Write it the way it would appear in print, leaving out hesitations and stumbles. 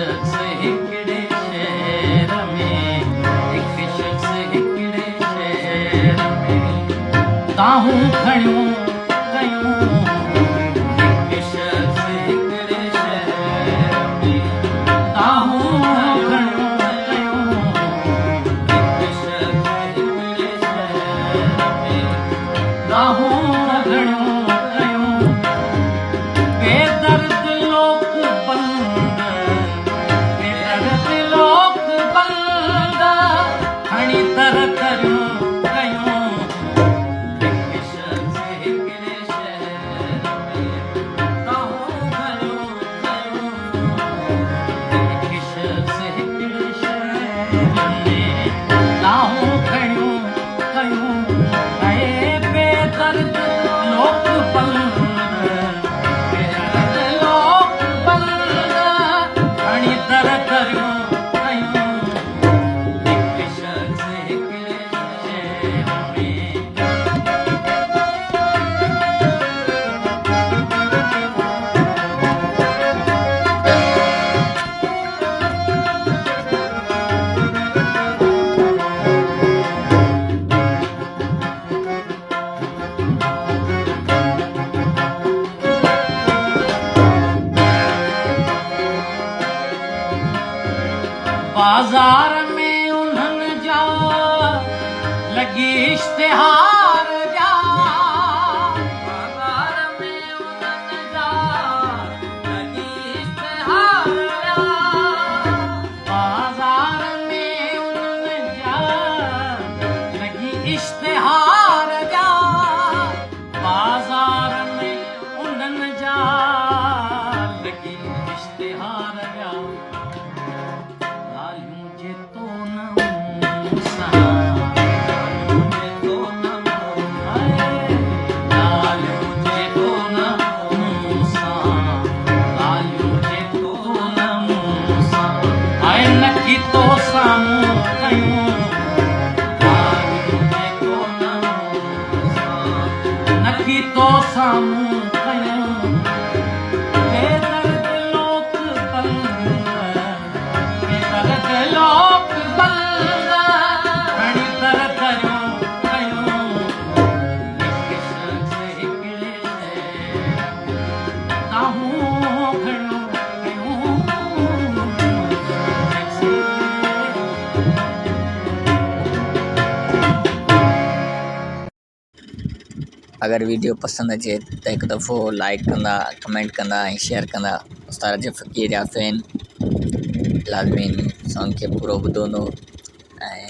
शख्स हिकिड़े शहर में, हिकु शख्स हिकिड़े शहर में ताहूं खणियूं कयूं। हिकु शख्स हिकिड़े शहर में ताहूं खणियूं कयूं। हिकु शख्स हिकिड़े शहर में ताहूं खणियूं कयूं। बेदर्द लोक बंद, बेदर्द लोक बंद खणी तर करियूं कयूं। हिकु शख्स हिकिड़े शहर में ताहूं खणियूं कयूं। हिकु शख्स हिकिड़े शहर में ताहूं खणियूं कयूं। ऐं बेदर्द लोक बंद, बेदर्द लोक बंद खणी तर करियूं कयूं। हिकु शख्स हिकिड़े शहर में। बाज़ार में उन्हनि जा लॻी इश्तिहार जा। बाज़ार में उन्हनि जा लॻी इश्तिहार जा। बाज़ार में उन्हनि जा लॻी इश्तिहार जा। बाज़ार में उन्हनि जा लॻी इश्तिहार जा। लालियूं जे तो न मूंसां, लालियूं जे तो न लालियूं जे तो न मूंसां, लालियूं जे तो न मूंसां आए नकी तो साम्हूं कयूं। लालियूं जे तो न मूंसां नकी तो साम्हूं कयूं। बेदर्द लोक बंद, बेदर्द लोक बंद खणी तर करियूं कयूं। हिकु शख्स हिकिड़े शहर में ताहूं खणियूं कयूं। अगर वीडियो पसंद अचे त हिकु दफ़ो लाइक कंदा, कमेंट कंदा ऐं शेयर कंदा। उस्ताद रजब फ़कीर जा फैन लाज़मी सॉन्ग खे पूरो ॿुधंदो ऐं